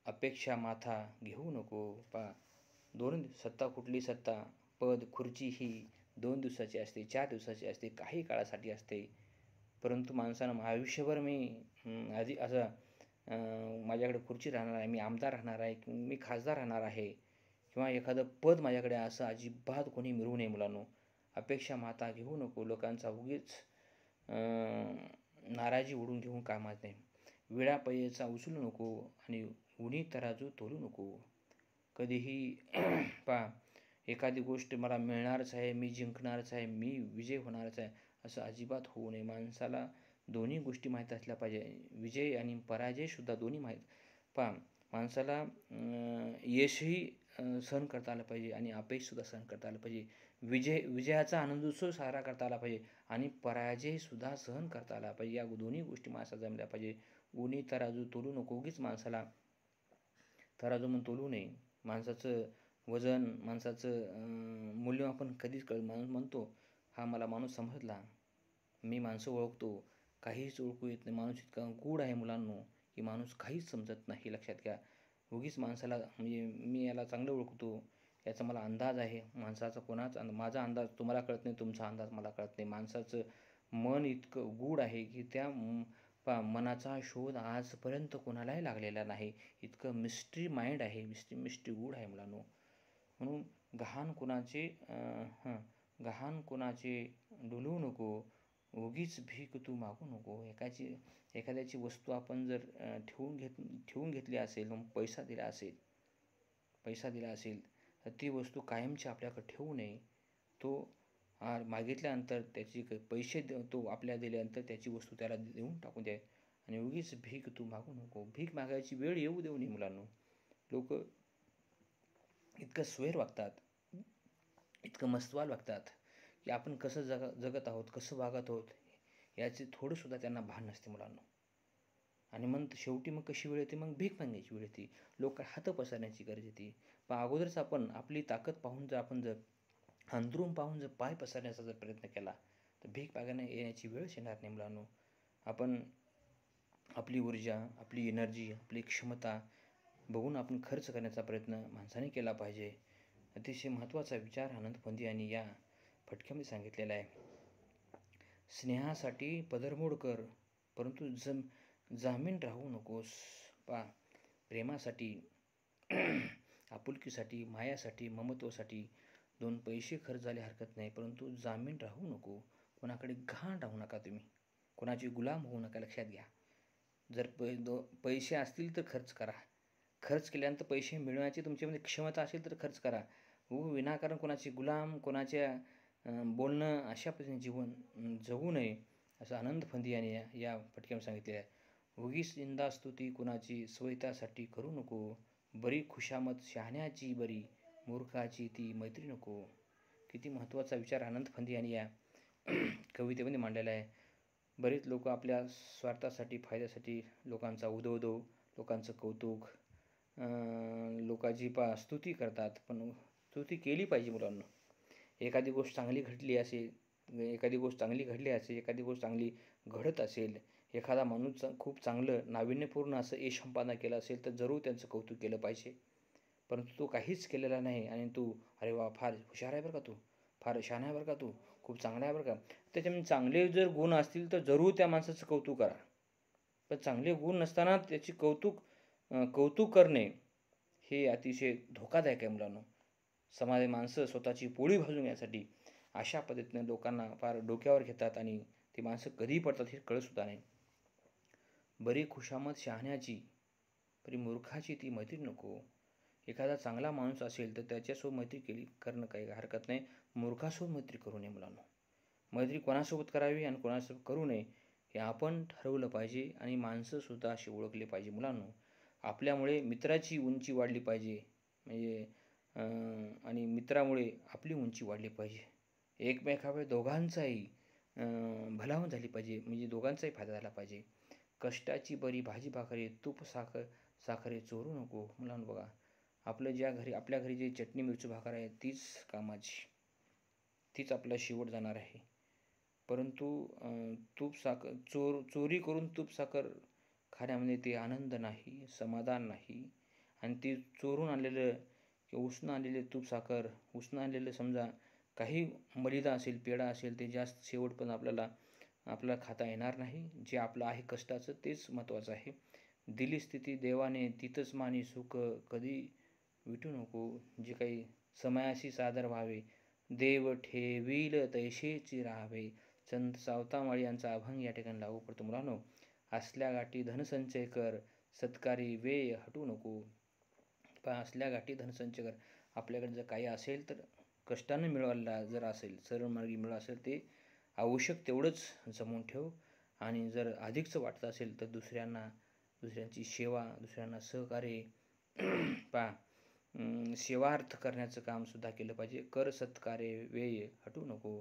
अपेक्षा माथा घेऊ नको. पहा, 2 सत्ता, कुठली सत्ता, पद, खुर्ची ही 2 दिवसाची असते, 4 दिवसाची असते, काही काळासाठी असते. परंतु माणसानं आयुष्यभर मी आधी असं माझ्याकडे खुर्ची राहणार आहे, मी आमदार राहणार आहे, मी खासदार राहणार आहे किंवा एखादं पद माझ्याकडे असं अजिबात कोणी मिळवू नये मुलांनो. अपेक्षा माता घेऊ नको. लोकांचा उगीच नाराजी ओढून घेऊन कामात नाही. विळा पैसा उचलू नको आणि उनी तराजू तोलू नको. कधीही पहा, एखादी गोष्ट मला मिळणारच आहे, मी जिंकणारच आहे, मी विजय होणारच आहे असं अजिबात होऊ नये. माणसाला दोन्ही गोष्टी माहीत असल्या पाहिजे, विजय आणि पराजयसुद्धा दोन्ही माहीत. पहा, माणसाला यशही सहन करता आलं पाहिजे आणि अपयशसुद्धा सहन करता आलं पाहिजे. विजयाचा आनंदोत्सव साजरा करता आला पाहिजे आणि पराजयसुद्धा सहन करता आला पाहिजे. या दोन्ही गोष्टी माणसाला जमल्या पाहिजे. उनी तराजू तोलू नको. उगीच माणसाला तराजू म्हणून तोलू नये. माणसाचं वजन, माणसाचं मूल्यमापन कधीच माणूस म्हणतो हा मला माणूस समजला, मी माणसं ओळखतो, काहीच ओळखू येत नाही. माणूस इतका गूढ आहे मुलांनो की माणूस काहीच समजत नाही, लक्षात घ्या. उगीच माणसाला म्हणजे मी याला चांगलं ओळखतो, याचा मला अंदाज आहे. माणसाचा कोणाचा माझा अंदाज तुम्हाला कळत नाही, तुमचा अंदाज मला कळत नाही. माणसाचं मन इतकं गूढ आहे की त्या मनाचा शोध आजपर्यंत कोणालाही लागलेला नाही. इतकं मिस्ट्री माइंड आहे, मिस्ट्री गूढ आहे मुलांनो. म्हणून गहाण कोणाचे डोलवू नको. उगीच भीक तू मागू नको. एखाद्याची वस्तू आपण जर ठेवून घेतली असेल, पैसा दिला असेल तर ती वस्तू कायमची आपल्याकडे ठेवू नये. तो मागितल्यानंतर त्याची पैसे तो आपल्याला दिल्यानंतर त्याची वस्तू त्याला देऊन टाकून द्या. आणि उगीच भीक तू मागू नको. भीक मागायची वेळ येऊ देऊ नये मुलांनो. लोक इतकं स्वैर वागतात, इतकं मस्तवाल वागतात की आपण कसं जगत आहोत, कसं वागत आहोत याचे थोडंसुद्धा त्यांना भान नसते मुलांनो. आणि मग शेवटी मग कशी वेळ येते, मग भीक मागण्याची वेळ येते, लोक हात पसरण्याची गरज येते. पण अगोदरच आपण आपली ताकद पाहून जर अंतरून पाहून जर पाय पसरण्याचा जर प्रयत्न केला तर भीक मागण्या येण्याची वेळच येणार नाही मुलांनो. आपण आपली ऊर्जा, आपली एनर्जी, आपली क्षमता बघून आपण खर्च करण्याचा प्रयत्न माणसाने केला पाहिजे. अतिशय महत्त्वाचा विचार आनंद फंदी यांनी या फटक्यामध्ये सांगितलेला आहे. स्नेहासाठी पदरमोड कर, परंतु जामीन राहू नकोस. प्रेमासाठी, आपुलकीसाठी, मायासाठी, ममत्वासाठी 2 पैसे खर्च झाले हरकत नाही, परंतु जामीन राहू नको. कोणाकडे घाण राहू नका तुम्ही, कोणाची गुलाम होऊ नका, लक्षात घ्या. जर पैसे असतील तर खर्च करा. खर्च केल्यानंतर पैसे मिळवण्याची तुमच्यामध्ये क्षमता असेल तर खर्च करा. विनाकारण कोणाची गुलाम, कोणाच्या बोलणं अशा पद्धतीने जीवन जगू नये असं आनंद फंदी यांनी या फटक्यामध्ये सांगितले आहे. उगीच निंदास्तुती कुणाची स्वहितासाठी करू नको. बरी खुशामत शहाण्याची बरी, मूर्खाची ती मैत्री नको. किती महत्त्वाचा विचार आनंद फंदी यांनी या कवितेमध्ये मांडलेला आहे. बरेच लोक आपल्या स्वार्थासाठी, फायद्यासाठी लोकांचा उदो, लोकांचं कौतुक, लोकांची स्तुती करतात, पण स्तुती केली पाहिजे मुलांना. एखादी गोष्ट चांगली घडली असेल, एखादी गोष्ट चांगली घडली असेल, एखादी गोष्ट चांगली घडत असेल, एखादा माणूस खूप चांगलं नाविन्यपूर्ण असं यश संपादन केलं असेल तर जरूर त्यांचं कौतुक केलं पाहिजे. परंतु तो काहीच केलेला नाही आणि तू अरे वा फार हुशार आहे बरं का, तू फार शहाणा आहे बरं का, तू खूप चांगला आहे बरं का, त्याच्यामध्ये चांगले जर गुण असतील तर जरूर त्या माणसाचं कौतुक करा. पण चांगले गुण नसताना त्याची कौतुक करणे हे अतिशय धोकादायक आहे मुलांनो. माणसं स्वतःची पोळी भाजून घेण्यासाठी अशा पद्धतीने लोकांना फार डोक्यावर घेतात आणि ती माणसं कधी पडतात हे कळतसुद्धा नाही. बरी खुशामत शहाण्याची, बरी मूर्खाची ती मैत्री नको. एखादा चांगला माणूस असेल तर त्याच्यासोबत मैत्री करणं काही हरकत नाही. मूर्खासोबत मैत्री करू नये मुलांनो. मैत्री कोणासोबत करावी आणि कोणासोबत करू नये हे आपण ठरवलं पाहिजे आणि माणसंसुद्धा असे ओळखले पाहिजे मुलांनो. आपल्यामुळे मित्राची उंची वाढली पाहिजे, म्हणजे आणि मित्रामुळे आपली उंची वाढली पाहिजे. एकमेकामुळे दोघांचाही भलावण झाली पाहिजे, म्हणजे दोघांचाही फायदा झाला पाहिजे. कष्टाची बरी भाजी भाकरी तूप साखरे चोरू नको मुलांनो. बघा, आपल्या घरी जी चटणी मिरची भाकर आहे तीच कामाची, तीच आपला शेवट जाणार आहे. परंतु चोरी करून तूप साखर खाण्यामध्ये ते आनंद नाही, समाधान नाही. आणि ती चोरून आणलेलं किंवा उसनं आणलेले तूप साखर, उसनं आणलेलं समजा काही मलिदा असेल, पेढा असेल, ते जास्त शेवटपर्यंत आपल्याला खाता येणार नाही. जे आपलं आहे कष्टाचं तेच महत्त्वाचं आहे. दिली स्थिती देवाने तिथंच मानी सुख, कधी विटू नको. जे काही समयाशी सादर व्हावे, देव ठेवील तैसेची राहावे. संत सावतामाळी यांचा अभंग या ठिकाणी लागू पडतो मुलांनो. असल्या गाठी धनसंचय कर, सत्कारी वेळ हटू नको. पण असल्या गाठी धनसंचय कर. आपल्याकडे जर काही असेल तर कष्टानं मिळवायला जर असेल, सरळ मार्गी मिळालं असेल ते आवश्यक तेवढंच जमवून ठेव. आणि जर अधिकचं वाटत असेल तर दुसऱ्यांची सेवा, दुसऱ्यांना सहकार्य सेवार्थ करण्याचं कामसुद्धा केलं पाहिजे. कर सत्कार्य वेळ हटू नको.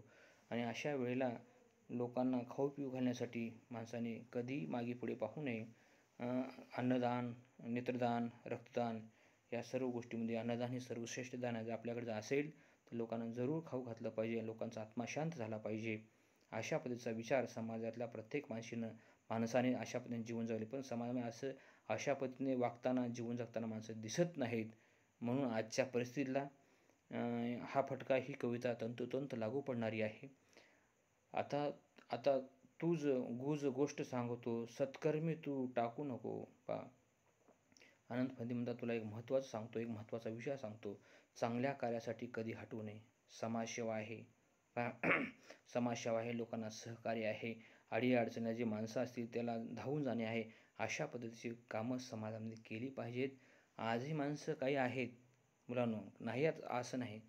आणि अशा वेळेला लोकांना खाऊ पिऊ घालण्यासाठी माणसाने कधी मागे पुढे पाहू नये. अन्नदान, नेत्रदान, रक्तदान या सर्व गोष्टीमध्ये अन्नदान हे सर्वश्रेष्ठ दान आहे. जर आपल्याकडे जर असेल तर लोकांना जरूर खाऊ घातलं पाहिजे, लोकांचा आत्मा शांत झाला पाहिजे. अशा पद्धतीचा विचार समाजातल्या प्रत्येक माणसाने अशा पद्धतीने जीवन जगले. पण समाजामध्ये अशा पद्धतीने जीवन जगताना माणसं दिसत नाहीत. म्हणून आजच्या परिस्थितीला हा फटका, ही कविता तंतोतंत लागू पडणारी आहे. आता तूच गुज गोष्ट सांगतो, सत्कर्मी तू टाकू नको. अनंत फंदी म्हणतात, तुला एक महत्त्वाचा विषय सांगतो. चांगल्या कार्यासाठी कधी हटू नये. समाजसेवा आहे, समाजसेवा आहे, लोकांना सहकार्य आहे, अडीअडचणीला जी माणसं असतील त्याला धावून जाणे आहे. अशा पद्धतीची कामं समाजामध्ये केली पाहिजेत. आजही माणसं काही आहेत मुलांनो, नाही असं नाही,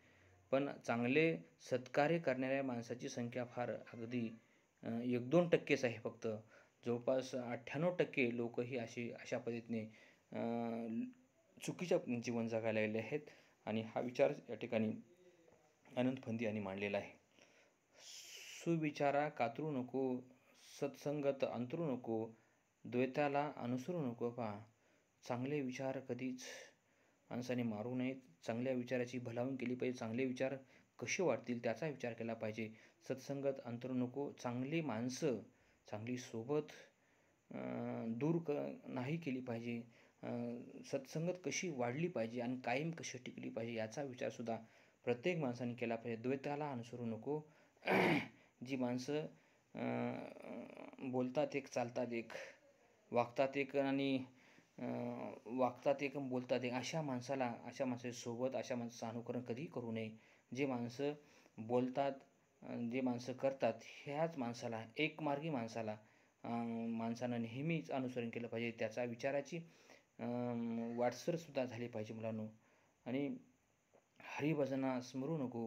पण चांगले सत्कार्य करणाऱ्या माणसाची संख्या फार अगदी 1-2% आहे फक्त. जवळपास 98% लोक ही अशा पद्धतीने चुकीच्या जीवन जगायला लागले आहेत. आणि हा विचार या ठिकाणी अनंत फंदी यांनी मांडलेला आहे. सुविचारा कातरू नको, सत्संगत अंतरू नको, द्वैताला अनुसरू नको. चांगले विचार कधीच माणसाने मारू नयेत. चांगल्या विचाराची भलावण केली पाहिजे. चांगले विचार कसे वाटतील त्याचा विचार केला पाहिजे. सत्संगत अंतरू नको. चांगली माणसं, चांगली सोबत नाही केली पाहिजे. सत्संगत कशी वाढली पाहिजे आणि कायम कशी टिकली पाहिजे याचा विचारसुद्धा प्रत्येक माणसाने केला पाहिजे. द्वैताला अनुसरू नको. जी माणसं बोलतात एक, चालतात एक, वागतात एक आणि बोलतात एक, अशा माणसाच्या सोबत अशा माणसाचं अनुकरण कधी करू नये. जे माणसं बोलतात, जे माणसं करतात, ह्याच माणसाला, एकमार्गी माणसानं नेहमीच अनुसरण केलं पाहिजे. त्याचा विचाराची वाटसरसुद्धा झाली पाहिजे मुलांनो. आणि हरिभजना स्मरू नको.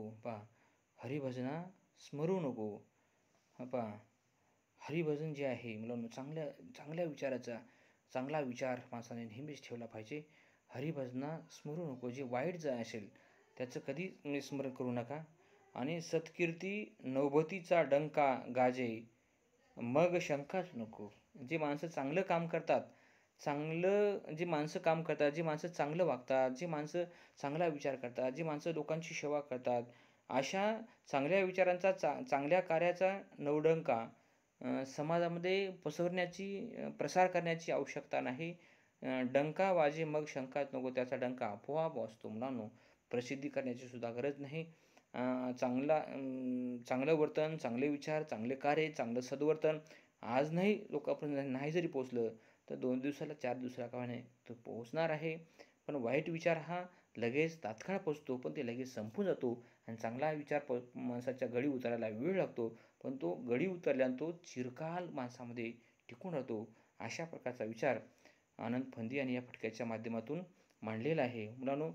हरिभजना स्मरू नको. हरिभजन जे आहे मुलांनो, चांगल्या विचाराचा चांगला विचार माणसाने नेहमीच ठेवला पाहिजे. हरिभजना स्मरू नको. जे वाईट जे असेल त्याचं कधी स्मरण करू नका. आणि सत्कीर्ती नौबतीचा डंका गाजे, मग शंकाच नको. जे माणसं चांगलं काम करतात चांगलं जे माणसं काम करतात, जी माणसं चांगलं वागतात, जी माणसं चांगला विचार करतात, जी माणसं लोकांची सेवा करतात, अशा चांगल्या विचारांचा चांगल्या कार्याचा नवडंका समाजामध्ये पसरण्याची प्रसार करण्याची आवश्यकता नाही. डंका वाजे मग शंकाच नको, त्याचा डंका आपोआप वाजतो. मुलांनो, प्रसिद्धी करण्याची सुद्धा गरज नाही. चांगलं वर्तन, चांगले विचार, चांगले कार्य, चांगलं सद्वर्तन आज नाही लोकांपर्यंत नाही जरी पोहोचलं, तर 2 दिवसाला 4 दिवसाला का नाही तो पोहोचणार आहे. पण वाईट विचार हा लगेच तात्काळ पोहोचतो, पण ते लगेच संपून जातो आणि चांगला विचार माणसाच्या गळी उतरायला वेळ लागतो, पण तो गळी उतरल्यानं तो चिरकाल माणसामध्ये टिकून राहतो. अशा प्रकारचा विचार आनंद फंदी यांनी या फटक्याच्या माध्यमातून मांडलेला आहे. मुलांनो,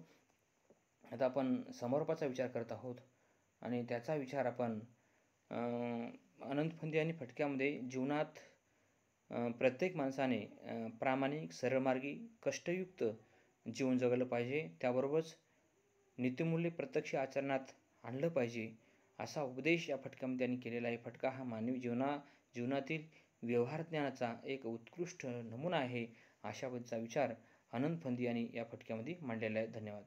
आता आपण समारोपाचा विचार करत आहोत आणि त्याचा विचार आपण अनंत फंदी आणि फटक्यामध्ये जीवनात प्रत्येक माणसाने प्रामाणिक, सरळमार्गी, कष्टयुक्त जीवन जगलं पाहिजे. त्याबरोबरच नीतिमूल्य प्रत्यक्ष आचरणात आणलं पाहिजे. असा उपदेश या फटक्यामध्ये त्यांनी केलेला आहे. फटका हा मानवी जीवनातील व्यवहार ज्ञानाचा एक उत्कृष्ट नमुना आहे. अशा पद्धतीचा विचार अनंत फंदी यांनी या फटक्यामध्ये मांडलेला आहे. धन्यवाद.